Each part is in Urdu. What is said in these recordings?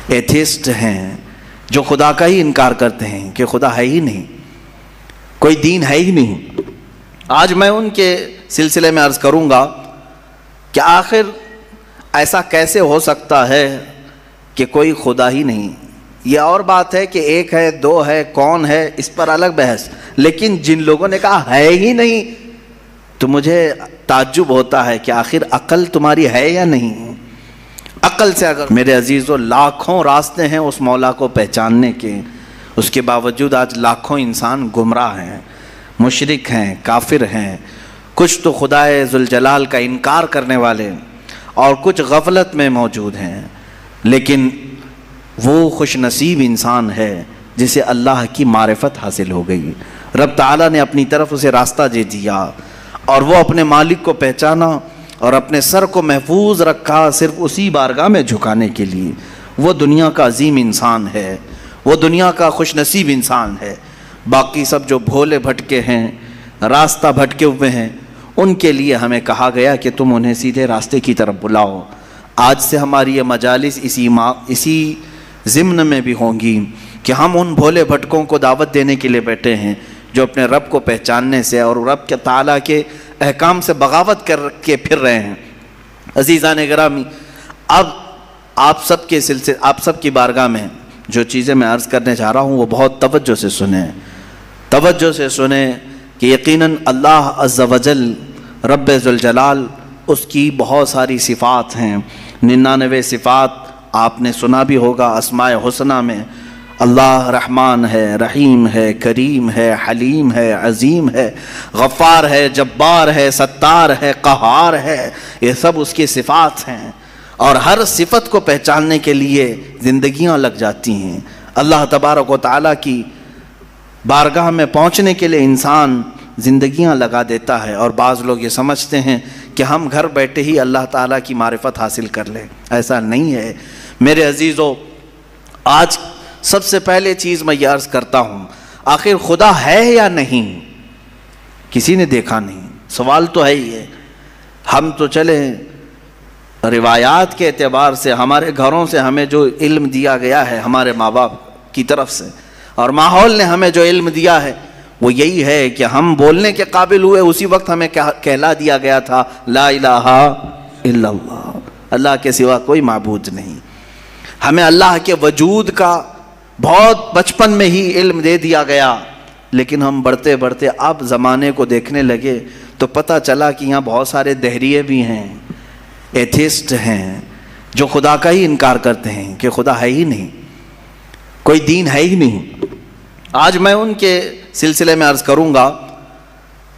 ایتھیسٹ ہیں جو خدا کا ہی انکار کرتے ہیں کہ خدا ہے ہی نہیں، کوئی دین ہے ہی نہیں۔ آج میں ان کے سلسلے میں عرض کروں گا کہ آخر ایسا کیسے ہو سکتا ہے کہ کوئی خدا ہی نہیں۔ یہ اور بات ہے کہ ایک ہے، دو ہے، کون ہے، اس پر الگ بحث، لیکن جن لوگوں نے کہا ہے ہی نہیں تو مجھے تعجب ہوتا ہے کہ آخر عقل تمہاری ہے یا نہیں۔ عقل سے اگر میرے عزیزو لاکھوں راستے ہیں اس مولا کو پہچاننے کے، اس کے باوجود آج لاکھوں انسان گمراہ ہیں، مشرک ہیں، کافر ہیں، کچھ تو خدائے ذوالجلال کا انکار کرنے والے اور کچھ غفلت میں موجود ہیں۔ لیکن وہ خوش نصیب انسان ہے جسے اللہ کی معرفت حاصل ہو گئی، رب تعالیٰ نے اپنی طرف اسے راستہ دے دیا اور وہ اپنے مالک کو پہچانا اور اپنے سر کو محفوظ رکھا صرف اسی بارگاہ میں جھکانے کے لیے۔ وہ دنیا کا عظیم انسان ہے، وہ دنیا کا خوش نصیب انسان ہے۔ باقی سب جو بھولے بھٹکے ہیں، راستہ بھٹکے ہوئے ہیں، ان کے لیے ہمیں کہا گیا کہ تم انہیں سیدھے راستے کی طرف بلاؤ۔ آج سے ہماری یہ مجالس اسی ضمن میں بھی ہوں گی کہ ہم ان بھولے بھٹکوں کو دعوت دینے کے لیے بیٹھے ہیں جو اپنے رب کو پہچاننے سے اور رب کے تعالیٰ کے احکام سے بغاوت کر کے پھر رہے ہیں۔ عزیزان گرامی، اب آپ سب کی بارگاہ میں جو چیزیں میں عرض کرنے جا رہا ہوں وہ بہت توجہ سے سنیں کہ یقیناً اللہ عز و جل رب ذوالجلال اس کی بہت ساری صفات ہیں، 99 صفات آپ نے سنا بھی ہوگا۔ اسماء حسنہ میں اللہ رحمان ہے، رحیم ہے، کریم ہے، حلیم ہے، عظیم ہے، غفار ہے، جبار ہے، ستار ہے، قہار ہے، یہ سب اس کی صفات ہیں۔ اور ہر صفت کو پہچاننے کے لیے زندگیاں لگ جاتی ہیں۔ اللہ تبارک و تعالیٰ کی بارگاہ میں پہنچنے کے لیے انسان زندگیاں لگا دیتا ہے، اور بعض لوگ یہ سمجھتے ہیں کہ ہم گھر بیٹھے ہی اللہ تعالیٰ کی معرفت حاصل کر لیں۔ ایسا نہیں ہے میرے عزیزو۔ آج سب سے پہلے چیز میں یہ عرض کرتا ہوں، آخر خدا ہے یا نہیں؟ کسی نے دیکھا نہیں، سوال تو ہے ہی ہے۔ ہم تو چلے روایات کے اعتبار سے، ہمارے گھروں سے ہمیں جو علم دیا گیا ہے ہمارے ماں باپ کی طرف سے، اور ماحول نے ہمیں جو علم دیا ہے وہ یہی ہے کہ ہم بولنے کے قابل ہوئے اسی وقت ہمیں کہلا دیا گیا تھا لا الہ الا اللہ، اللہ کے سوا کوئی معبود نہیں۔ ہمیں اللہ کے وجود کا بہت بچپن میں ہی علم دے دیا گیا، لیکن ہم بڑھتے بڑھتے اب زمانے کو دیکھنے لگے تو پتہ چلا کہ یہاں بہت سارے دہریے بھی ہیں، ایتھیسٹ ہیں جو خدا کا ہی انکار کرتے ہیں کہ خدا ہے ہی نہیں، کوئی دین ہے ہی نہیں۔ آج میں ان کے سلسلے میں عرض کروں گا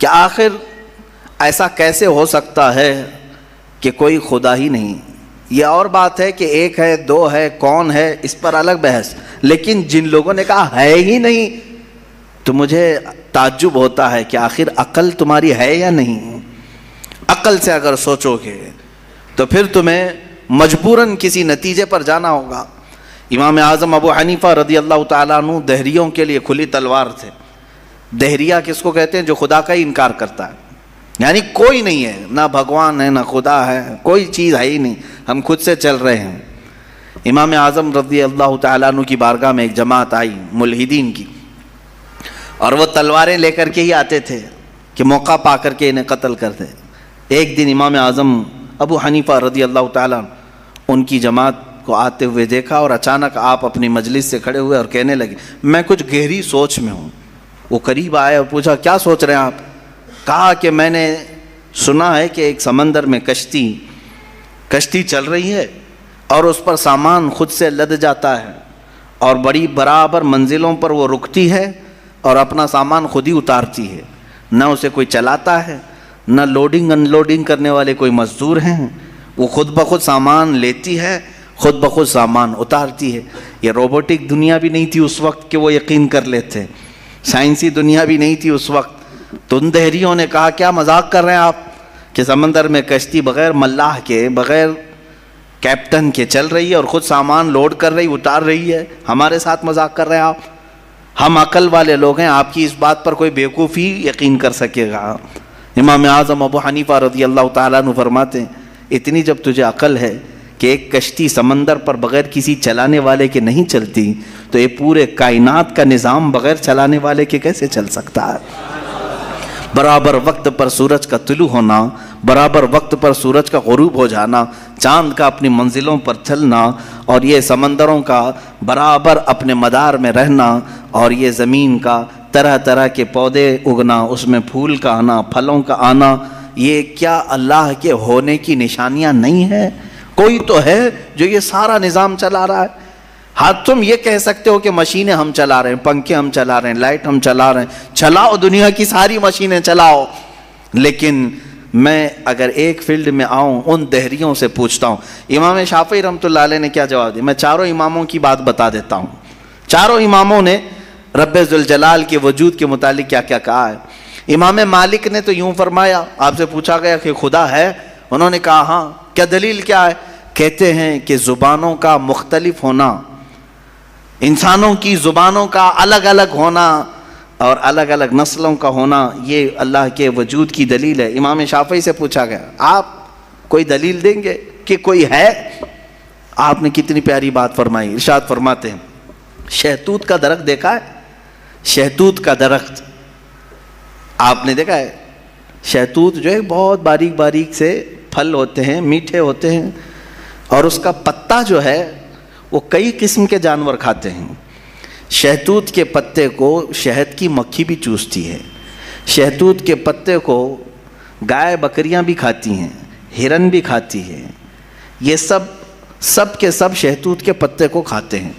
کہ آخر ایسا کیسے ہو سکتا ہے کہ کوئی خدا ہی نہیں۔ یہ اور بات ہے کہ ایک ہے، دو ہے، کون ہے، اس پر الگ بحث، لیکن جن لوگوں نے کہا ہے ہی نہیں تو مجھے تعجب ہوتا ہے کہ آخر عقل تمہاری ہے یا نہیں۔ عقل سے اگر سوچو گے تو پھر تمہیں مجبوراً کسی نتیجے پر جانا ہوگا۔ امام اعظم ابو حنیفہ رضی اللہ تعالیٰ عنہ دہریوں کے لیے کھلی تلوار تھے۔ دہریہ کس کو کہتے ہیں؟ جو خدا کا ہی انکار کرتا ہے، یعنی کوئی نہیں ہے، نہ بھگوان ہے، نہ خدا ہے، کوئی چیز ہے ہی نہیں، ہم خود سے چل رہے ہیں۔ امام اعظم رضی اللہ تعالیٰ عنہ کی بارگاہ میں ایک جماعت آئی ملحدین کی، اور وہ تلواریں لے کر کے ہی آتے تھے کہ موقع پا کر کے انہیں قتل کر دے۔ ایک دن امام اعظم ابو حنیفہ رضی اللہ تعالیٰ عنہ ان کی جماعت کو آتے ہوئے دیکھا، اور اچانک آپ اپنی مجلس سے کھڑے ہوئے اور کہنے لگے میں کچھ گہری سوچ میں ہوں۔ وہ قریب آئے اور پوچھا کیا سوچ رہے ہیں آپ؟ کہا کہ میں نے سنا ہے کہ ایک سمندر میں کشتی چل رہی ہے اور اس پر سامان خود سے لد جاتا ہے، اور بڑی برابر منزلوں پر وہ رکتی ہے اور اپنا سامان خود ہی اتارتی ہے، نہ اسے کوئی چلاتا ہے، نہ لوڈنگ ان لوڈنگ کرنے والے کوئی مزدور ہیں، وہ خود بخود سامان لیتی ہے، خود بخود سامان اتارتی ہے۔ یہ روبوٹک دنیا بھی نہیں تھی اس وقت کہ وہ یقین کر لیتے، سائنسی دنیا بھی نہیں تھی اس وقت۔ تو ان دہریوں نے کہا کیا مذاق کر رہے ہیں آپ کہ سمندر میں کشتی بغیر ملاح کے، بغیر کیپٹن کے چل رہی ہے اور خود سامان لوڈ کر رہی، اتار رہی ہے، ہمارے ساتھ مذاق کر رہے ہیں آپ؟ ہم عقل والے لوگ ہیں، آپ کی اس بات پر کوئی بیوقوفی یقین کر سکے گا؟ امام اعظم ابو حنیفہ رضی اللہ تعالیٰ عنہ فرماتے ہیں اتنی جب تجھے عقل ہے کہ ایک کشتی سمندر پر بغیر کسی چلانے والے کے نہیں چلتی، تو یہ پورے کائنات کا نظام بغیر چلانے والے کے کیسے چل سکتا ہے؟ برابر وقت پر سورج کا طلوع ہونا، برابر وقت پر سورج کا غروب ہو جانا، چاند کا اپنی منزلوں پر چلنا، اور یہ سمندروں کا برابر اپنے مدار میں رہنا، اور یہ زمین کا طرح طرح کے پودے اگنا، اس میں پھول کا آنا، پھلوں کا آنا، یہ کیا اللہ کے ہونے کی نشانیاں نہیں ہیں؟ کوئی تو ہے جو یہ سارا نظام چلا رہا ہے۔ ہاں تم یہ کہہ سکتے ہو کہ مشینیں ہم چلا رہے ہیں، پنکھے ہم چلا رہے ہیں، لائٹ ہم چلا رہے ہیں، چلاؤ دنیا کی ساری مشینیں چلاؤ، لیکن میں اگر ایک فیلڈ میں آؤں ان دہریوں سے پوچھتا ہوں، امام شافعی رحمۃ اللہ علیہ نے کیا جواب دیا؟ میں چاروں اماموں کی بات بتا دیتا ہوں۔ چاروں اماموں نے رب ذوالجلال کے وجود کے متعلق کیا کیا کہا ہے۔ امام مالک نے تو یوں فرمایا، آپ سے پوچھا گیا کہ خدا ہے، انہوں نے کہا ہاں۔ کیا دلیل کیا ہے؟ کہتے ہیں کہ زبانوں کا مختلف ہونا، انسانوں کی زبانوں کا الگ الگ ہونا اور الگ الگ نسلوں کا ہونا، یہ اللہ کے وجود کی دلیل ہے۔ امام شافعی سے پوچھا گیا آپ کوئی دلیل دیں گے کہ کوئی ہے؟ آپ نے کتنی پیاری بات فرمائی، ارشاد فرماتے ہیں شہتوت کا درخت دیکھا ہے؟ شہتوت کا درخت آپ نے دیکھا ہے؟ شہتوت جو ہے بہت باریک باریک سے پھل ہوتے ہیں، میٹھے ہوتے ہیں، اور اس کا پتا جو ہے وہ کئی قسم کے جانور کھاتے ہیں۔ شہتوت کے پتے کو شہد کی مکھی بھی چوستی ہے، شہتوت کے پتے کو گائے بکریاں بھی کھاتی ہیں، ہرن بھی کھاتی ہے، یہ سب کے سب شہتوت کے پتے کو کھاتے ہیں۔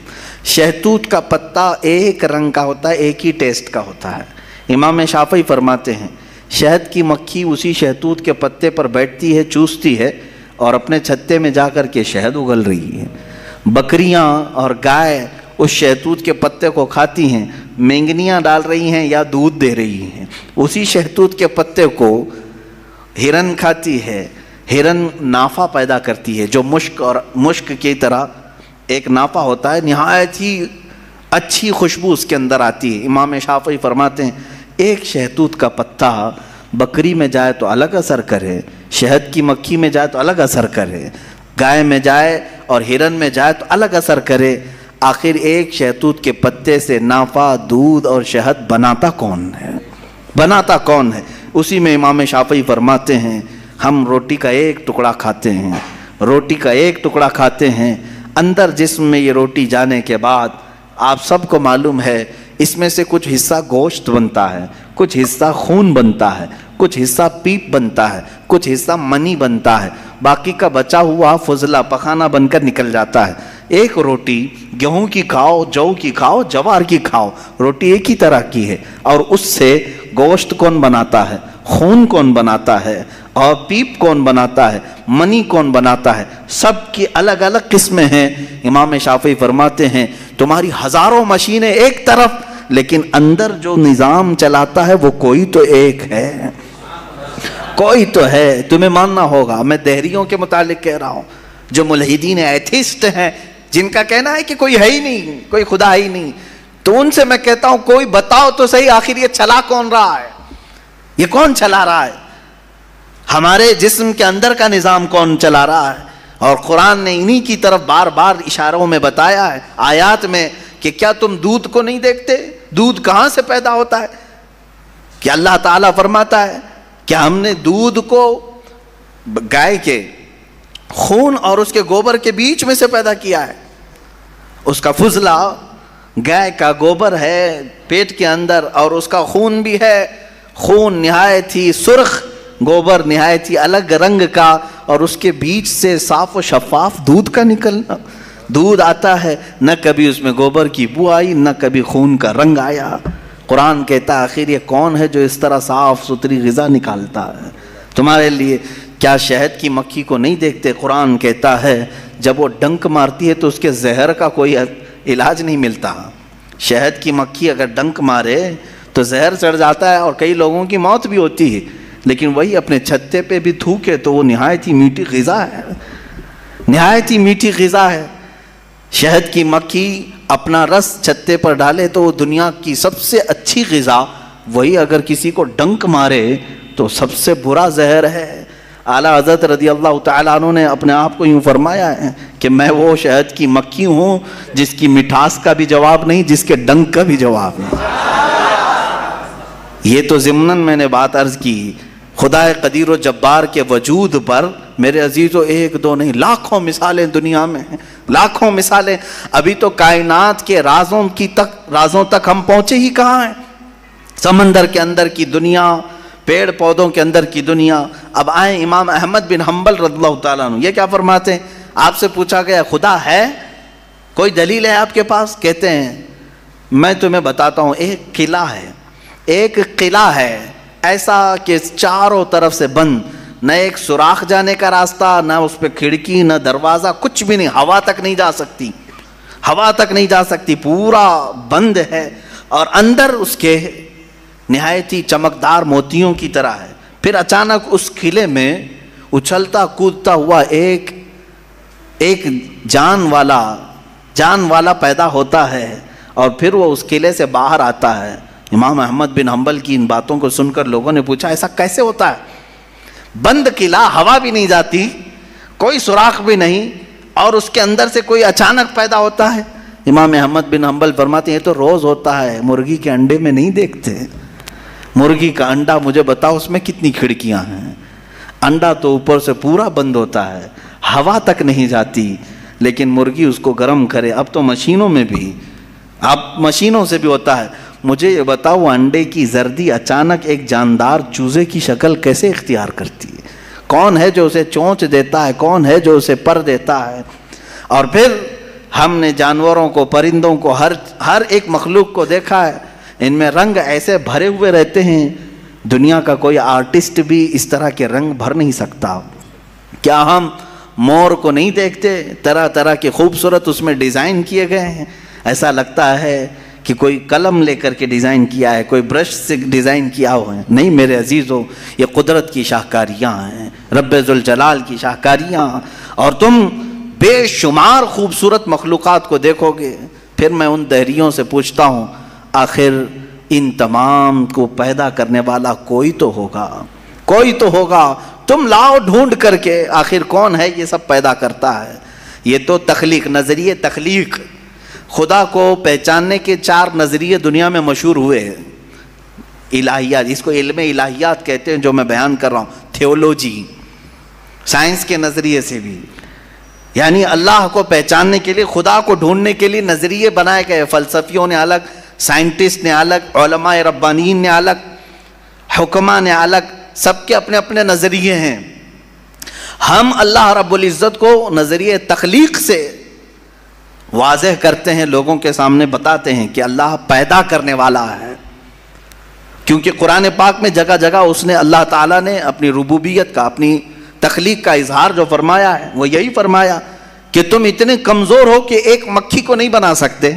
شہتوت کا پتا ایک رنگ کا ہوتا ہے، ایک ہی ٹیسٹ کا ہوتا ہے۔ امام شافعی فرماتے ہیں شہد کی مکھی اسی شہتوت کے پتے پر بیٹھتی ہے، چوستی ہے، اور اپنے چھتے میں جا کر کے شہد اگل رہی ہے۔ بکریاں اور گائے اس شہتوت کے پتے کو کھاتی ہیں، مینگنیاں ڈال رہی ہیں یا دودھ دے رہی ہیں۔ اسی شہتوت کے پتے کو ہرن کھاتی ہے، ہرن نافع پیدا کرتی ہے جو مشک کی طرح ایک نافع ہوتا ہے، نہایت ہی اچھی خوشبو اس کے اندر آتی ہے۔ امام شافعی فرماتے ہیں ایک شہتوت کا پتا بکری میں جائے تو الگ اثر کرے، شہد کی مکھی میں جائے تو الگ اثر کرے، گائے میں جائے اور ہرن میں جائے تو الگ اثر کرے، آخر ایک شہتوت کے پتے سے نافع، دودھ اور شہد بناتا کون ہے؟ بناتا کون ہے؟ اسی میں امام شافعی فرماتے ہیں ہم روٹی کا ایک ٹکڑا کھاتے ہیں، روٹی کا ایک ٹکڑا کھاتے ہیں، اندر جسم میں یہ روٹی جانے کے بعد آپ سب کو معلوم ہے اس میں سے کچھ حصہ گوشت بنتا ہے، کچھ حصہ خون بنتا ہے، کچھ حصہ پیپ بنتا ہے، کچھ حصہ منی بنتا ہے، باقی کا بچا ہوا فضلہ پخانہ بن کر نکل جاتا ہے۔ ایک روٹی گیہوں کی کھاؤ، جو کی کھاؤ، جوار کی کھاؤ، روٹی ایک ہی طرح کی ہے، اور اس سے گوشت کون بناتا ہے، خون کون بناتا ہے، اور پیپ کون بناتا ہے، منی کون بناتا ہے، سب کی الگ الگ قسمیں ہیں۔ امام شافعی فرماتے ہیں تمہاری ہزاروں مشینیں ایک طرف، لیکن اندر جو نظام چلاتا ہے وہ کوئی تو ایک ہے، کوئی تو ہے، تمہیں ماننا ہوگا۔ میں دہریوں کے متعلق کہہ رہا ہوں جو ملحدین ایتھیسٹ ہیں، جن کا کہنا ہے کہ کوئی ہے ہی نہیں، کوئی خدا ہے ہی نہیں، تو ان سے میں کہتا ہوں کوئی بتاؤ تو صحیح آخر یہ چلا کون رہا ہے، یہ کون چلا رہا ہے، ہمارے جسم کے اندر کا نظام کون چلا رہا ہے؟ اور قرآن نے انہی کی طرف بار بار اشاروں میں بتایا ہے، آیات میں، کہ کیا تم دودھ کو نہیں دیکھتے؟ دودھ کہاں سے پیدا ہوتا ہے؟ کہ اللہ تعالیٰ فرماتا ہے کہ ہم نے دودھ کو گائے کے خون اور اس کے گوبر کے بیچ میں سے پیدا کیا ہے۔ اس کا فضلہ گائے کا گوبر ہے پیٹ کے اندر، اور اس کا خون بھی ہے، خون نہایت ہی سرخ، گوبر نہایت ہی الگ رنگ کا، اور اس کے بیچ سے صاف و شفاف دودھ کا نکلنا، دودھ آتا ہے، نہ کبھی اس میں گوبر کی بو آئی، نہ کبھی خون کا رنگ آیا۔ قرآن کہتا ہے آخر یہ کون ہے جو اس طرح صاف ستھری غذا نکالتا ہے تمہارے لیے؟ کیا شہد کی مکھی کو نہیں دیکھتے؟ قرآن کہتا ہے جب وہ ڈنک مارتی ہے تو اس کے زہر کا کوئی علاج نہیں ملتا۔ شہد کی مکھی اگر ڈنک مارے تو زہر چڑھ جاتا ہے اور کئی لوگوں کی موت بھی ہوتی ہے، لیکن وہی اپنے چھتے پہ بھی تھوکے تو وہ نہایت ہی میٹھی غذا ہے، نہایت ہی میٹھی غذا ہے۔ شہد کی مکھی اپنا رس چھتے پر ڈالے تو وہ دنیا کی سب سے اچھی غذا، وہی اگر کسی کو ڈنک مارے تو سب سے برا زہر ہے۔ اعلیٰ حضرت رضی اللہ تعالیٰ عنہ نے اپنے آپ کو یوں فرمایا ہے کہ میں وہ شہد کی مکھی ہوں جس کی مٹھاس کا بھی جواب نہیں، جس کے ڈنک کا بھی جواب نہیں۔ یہ تو ضمناً میں نے بات عرض کی، خدا قدیر و جبار کے وجود پر میرے عزیزو ایک دو نہیں، لاکھوں مثالیں دنیا میں ہیں، لاکھوں مثالیں۔ ابھی تو کائنات کے رازوں تک ہم پہنچے ہی کہاں ہیں؟ سمندر کے اندر کی دنیا، پیڑ پودوں کے اندر کی دنیا۔ اب آئیں امام احمد بن حنبل رضی اللہ تعالیٰ عنہ، یہ کیا فرماتے ہیں؟ آپ سے پوچھا گیا خدا ہے؟ کوئی دلیل ہے آپ کے پاس؟ کہتے ہیں میں تمہیں بتاتا ہوں، ایک قلعہ ہے ایسا کہ چاروں طرف سے بند، نہ ایک سوراخ جانے کا راستہ، نہ اس پہ کھڑکی، نہ دروازہ، کچھ بھی نہیں، ہوا تک نہیں جا سکتی، پورا بند ہے، اور اندر اس کے نہایت ہی چمکدار موتیوں کی طرح ہے۔ پھر اچانک اس قلعے میں اچھلتا کودتا ہوا ایک جان والا پیدا ہوتا ہے، اور پھر وہ اس قلعے سے باہر آتا ہے۔ امام احمد بن حنبل کی ان باتوں کو سن کر لوگوں نے پوچھا ایسا کیسے ہوتا ہے؟ بند قلعہ، ہوا بھی نہیں جاتی، کوئی سوراخ بھی نہیں، اور اس کے اندر سے کوئی اچانک پیدا ہوتا ہے۔ امام احمد بن حنبل فرماتے ہیں یہ تو روز ہوتا ہے، مرغی کے انڈے میں نہیں دیکھتے۔ مرغی کا انڈا مجھے بتاؤ اس میں کتنی کھڑکیاں ہیں؟ انڈا تو اوپر سے پورا بند ہوتا ہے، ہوا تک نہیں جاتی، لیکن مرغی اس کو گرم کرے۔ اب تو مشینوں سے بھی ہوتا ہے۔ مجھے یہ بتاؤ انڈے کی زردی اچانک ایک جاندار چوزے کی شکل کیسے اختیار کرتی ہے؟ کون ہے جو اسے چونچ دیتا ہے؟ کون ہے جو اسے پر دیتا ہے؟ اور پھر ہم نے جانوروں کو، پرندوں کو، ہر ایک مخلوق کو دیکھا ہے، ان میں رنگ ایسے بھرے ہوئے رہتے ہیں، دنیا کا کوئی آرٹسٹ بھی اس طرح کے رنگ بھر نہیں سکتا۔ کیا ہم مور کو نہیں دیکھتے؟ طرح طرح کے خوبصورت اس میں ڈیزائن کیے گئے ہیں، ایسا لگتا ہے کہ کوئی قلم لے کر کے ڈیزائن کیا ہے، کوئی برش سے ڈیزائن کیا ہوا ہے۔ نہیں میرے عزیزو، یہ قدرت کی شاہکاریاں ہیں، رب ذوالجلال کی شاہکاریاں، اور تم بے شمار خوبصورت مخلوقات کو دیکھو گے۔ پھر میں ان دہریوں سے پوچھتا ہوں آخر ان تمام کو پیدا کرنے والا کوئی تو ہوگا، تم لاؤ ڈھونڈ کر کے آخر کون ہے یہ سب پیدا کرتا ہے۔ یہ تو تخلیق، نظریے تخلیق، خدا کو پہچاننے کے 4 نظریے دنیا میں مشہور ہوئے ہیں۔ الہیات، اس کو علم الہیات کہتے ہیں جو میں بیان کر رہا ہوں، تھیولوجی، سائنس کے نظریے سے بھی، یعنی اللہ کو پہچاننے کے لیے، خدا کو ڈھونڈنے کے لیے نظریے بنائے گئے۔ فلسفیوں نے الگ، سائنٹسٹ نے الگ، علماء ربانیین نے الگ، حکماء نے الگ، سب کے اپنے اپنے نظریے ہیں۔ ہم اللہ رب العزت کو نظریے تخلیق سے واضح کرتے ہیں، لوگوں کے سامنے بتاتے ہیں کہ اللہ پیدا کرنے والا ہے، کیونکہ قرآن پاک میں جگہ جگہ اس نے، اللہ تعالیٰ نے اپنی ربوبیت کا، اپنی تخلیق کا اظہار جو فرمایا ہے وہ یہی فرمایا کہ تم اتنے کمزور ہو کہ ایک مکھی کو نہیں بنا سکتے،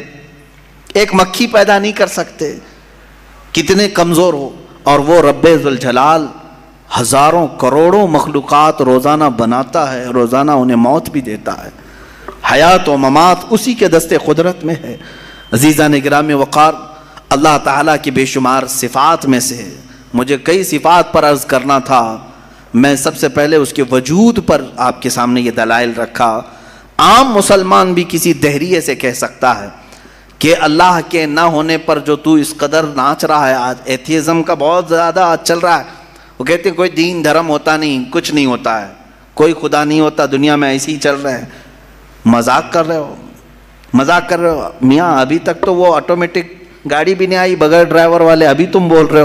ایک مکھی پیدا نہیں کر سکتے، کتنے کمزور ہو، اور وہ رب ذوالجلال ہزاروں کروڑوں مخلوقات روزانہ بناتا ہے، روزانہ انہیں موت بھی دیتا ہے، حیات و ممات اسی کے دست قدرت میں ہے۔ عزیزان گرامی وقار، اللہ تعالیٰ کی بے شمار صفات میں سے مجھے کئی صفات پر عرض کرنا تھا، میں سب سے پہلے اس کے وجود پر آپ کے سامنے یہ دلائل رکھا۔ عام مسلمان بھی کسی دہریے سے کہہ سکتا ہے کہ اللہ کے نہ ہونے پر جو تو اس قدر ناچ رہا ہے، آج ایتھیزم کا بہت زیادہ آج چل رہا ہے، وہ کہتے ہیں کوئی دین دھرم ہوتا نہیں، کچھ نہیں ہوتا ہے، کوئی خدا نہیں ہوتا، دنیا میں ایسے ہی چل رہا ہے۔ مذاق کر رہے ہو میاں، ابھی تک تو وہ آٹومیٹک گاڑی بھی نہیں آئی بغیر ڈرائیور والے، ابھی تم بول رہے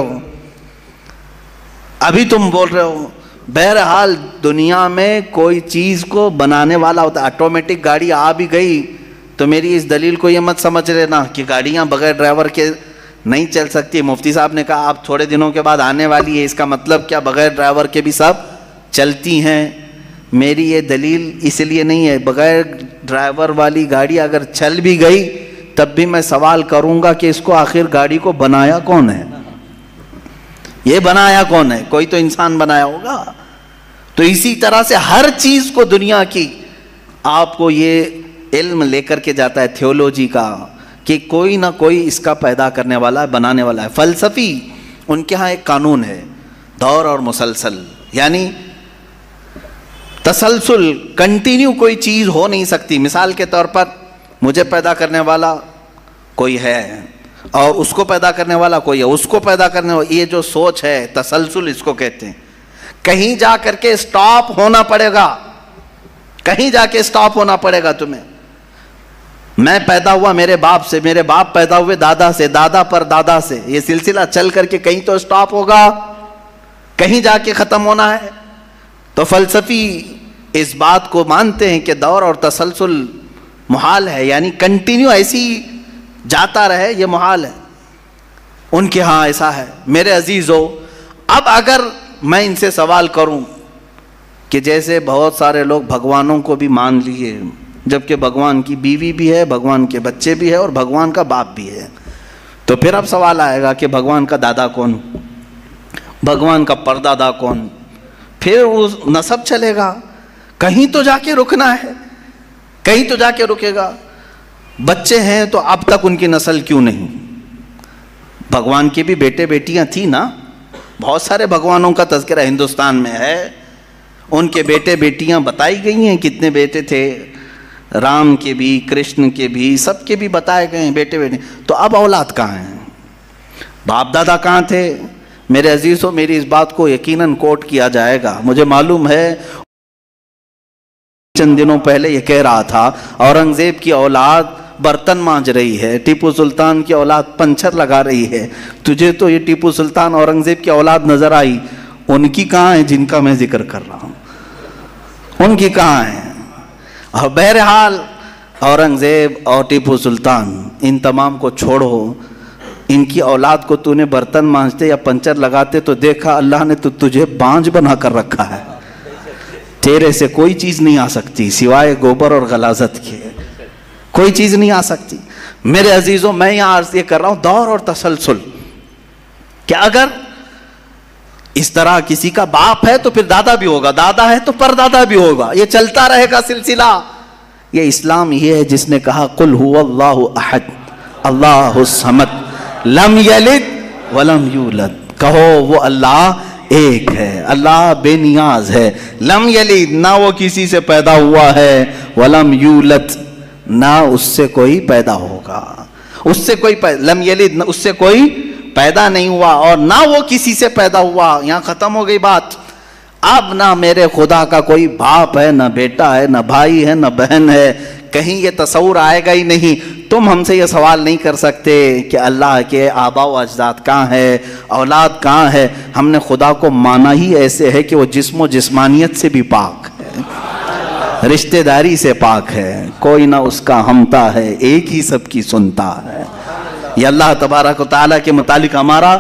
ہو۔ بہرحال دنیا میں کوئی چیز کو بنانے والا ہوتا ہے، آٹومیٹک گاڑی آ بھی گئی تو میری اس دلیل کو یہ مت سمجھ لینا کہ گاڑیاں بغیر ڈرائیور کے نہیں چل سکتی۔ مفتی صاحب نے کہا آپ تھوڑے دنوں کے بعد آنے والی ہے، اس کا مطلب کیا بغیر ڈرائیور کے بھی سب چلتی ہیں؟ میری یہ دلیل اس لیے نہیں ہے، بغیر ڈرائیور والی گاڑی اگر چل بھی گئی تب بھی میں سوال کروں گا کہ اس کو آخر گاڑی کو بنایا کون ہے؟ یہ بنایا کون ہے؟ کوئی تو انسان بنایا ہوگا۔ تو اسی طرح سے ہر چیز کو دنیا کی آپ کو یہ علم لے کر کے جاتا ہے تھیولوجی کا کہ کوئی نہ کوئی اس کا پیدا کرنے والا ہے، بنانے والا ہے۔ فلسفی ان کے ہاں ایک قانون ہے، دور اور مسلسل، یعنی تسلسل، کنٹینیو کوئی چیز ہو نہیں سکتی. مثال کے طور پر مجھے پیدا کرنے والا کوئی ہے اور اس کو پیدا کرنے والا کوئی ہے، اس کو پیدا کرنے والا، یہ جو سوچ ہے تسلسل اس کو کہتے ہیں. کہیں جا کر کے سٹاپ ہونا پڑے گا، کہیں جا کے سٹاپ ہونا پڑے گا تمہیں. میں پیدا ہوا میرے باپ سے، میرے باپ پیدا ہوئے دادا سے، دادا پر دادا سے، یہ سلسلہ چل کر کے کہیں تو سٹاپ ہوگا، کہیں جا کے ختم ہونا ہے. تو فلسفی اس بات کو مانتے ہیں کہ دور اور تسلسل محال ہے، یعنی کنٹینیو ایسی جاتا رہے، یہ محال ہے. ان کے ہاں ایسا ہے. میرے عزیزو، اب اگر میں ان سے سوال کروں کہ جیسے بہت سارے لوگ بھگوانوں کو بھی مان لیے، جبکہ بھگوان کی بیوی بھی ہے، بھگوان کے بچے بھی ہے اور بھگوان کا باپ بھی ہے، تو پھر اب سوال آئے گا کہ بھگوان کا دادا کون، بھگوان کا پردادا کون؟ پھر وہ نسب چلے گا، کہیں تو جا کے رکنا ہے، کہیں تو جا کے رکے گا. بچے ہیں تو اب تک ان کی نسل کیوں نہیں؟ بھگوان کے بھی بیٹے بیٹیاں تھیں نا، بہت سارے بھگوانوں کا تذکرہ ہندوستان میں ہے، ان کے بیٹے بیٹیاں بتائی گئی ہیں، کتنے بیٹے تھے، رام کے بھی، کرشن کے بھی، سب کے بھی بتائے گئے ہیں بیٹے بیٹے. تو اب اولاد کہاں ہیں؟ باپ دادا کہاں تھے؟ میرے عزیزوں، میری اس بات کو یقیناً کوٹ کیا جائے گا. مجھے معلوم ہے چند دنوں پہلے یہ کہہ رہا تھا اورنگزیب کی اولاد برتن مانج رہی ہے، ٹیپو سلطان کی اولاد پنچر لگا رہی ہے. تجھے تو یہ ٹیپو سلطان اورنگزیب کی اولاد نظر آئی، ان کی کہاں ہے جن کا میں ذکر کر رہا ہوں؟ ان کی کہاں ہے؟ اور بہرحال اورنگزیب اور ٹیپو سلطان ان تمام کو چھوڑو، ان کی اولاد کو تو نے برتن مانجتے یا پنچر لگاتے تو دیکھا اللہ نے تو تجھے بانجھ بنا کر رکھا ہے. تیرے سے کوئی چیز نہیں آ سکتی سوائے گوبر اور غلاظت کے، کوئی چیز نہیں آ سکتی. میرے عزیزوں، میں یہاں عرض یہ کر رہا ہوں دور اور تسلسل، کہ اگر اس طرح کسی کا باپ ہے تو پھر دادا بھی ہوگا، دادا ہے تو پردادا بھی ہوگا، یہ چلتا رہے گا سلسلہ. یہ اسلام یہ ہے جس نے کہا قل هو اللہ احد اللہ الصمد لم یلد ولم یولد. کہو وہ اللہ ایک ہے، اللہ بے نیاز ہے. لم یلد، نہ وہ کسی سے پیدا ہوا ہے، ولم یولد، نہ اس سے کوئی پیدا ہوگا. اس سے کوئی لم یلد، اس سے کوئی پیدا نہیں ہوا اور نہ وہ کسی سے پیدا ہوا. یہاں ختم ہو گئی بات. اب نہ میرے خدا کا کوئی باپ ہے، نہ بیٹا ہے، نہ بھائی ہے، نہ بہن ہے. کہیں یہ تصور آئے گا ہی نہیں. تم ہم سے یہ سوال نہیں کر سکتے کہ اللہ کے آبا و اجداد کہاں ہے، اولاد کہاں ہے. ہم نے خدا کو مانا ہی ایسے ہے کہ وہ جسم و جسمانیت سے بھی پاک ہے، رشتہ داری سے پاک ہے، کوئی نہ اس کا ہمتا ہے، ایک ہی سب کی سنتا ہے. یہ اللہ تبارک و تعالیٰ کے متعلق ہمارا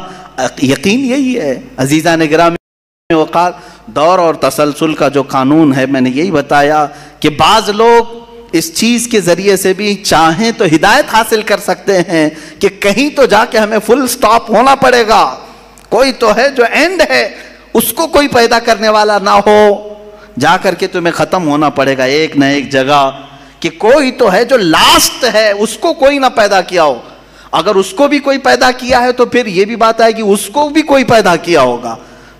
یقین یہی ہے. عزیزان گرامی وقار، دور اور تسلسل کا جو قانون ہے میں نے یہی بتایا کہ بعض لوگ اس چیز کے ذریعے سے بھی چاہیں تو ہدایت حاصل کر سکتے ہیں کہ کہیں تو جا کے ہمیں فل سٹاپ ہونا پڑے گا. کوئی تو ہے جو اینڈ ہے، اس کو کوئی پیدا کرنے والا نہ ہو، جا کر کے تمہیں ختم ہونا پڑے گا ایک نہ ایک جگہ. کہ کوئی تو ہے جو لاسٹ ہے، اس کو کوئی نہ پیدا کیا ہو. اگر اس کو بھی کوئی پیدا کیا ہے تو پھر یہ بھی بات ہے کہ اس کو بھی کوئی پیدا کیا ہوگا.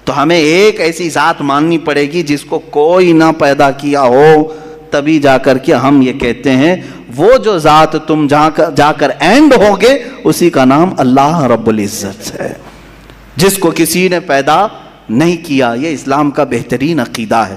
تو ہمیں ایک ایسی ذات ماننی پڑے گی جس کو کوئی نہ پیدا کیا ہو، تبھی جا کر کے ہم یہ کہتے ہیں وہ جو ذات تم جا کر اینڈ ہوگے اسی کا نام اللہ رب العزت ہے، جس کو کسی نے پیدا نہیں کیا. یہ اسلام کا بہترین عقیدہ ہے.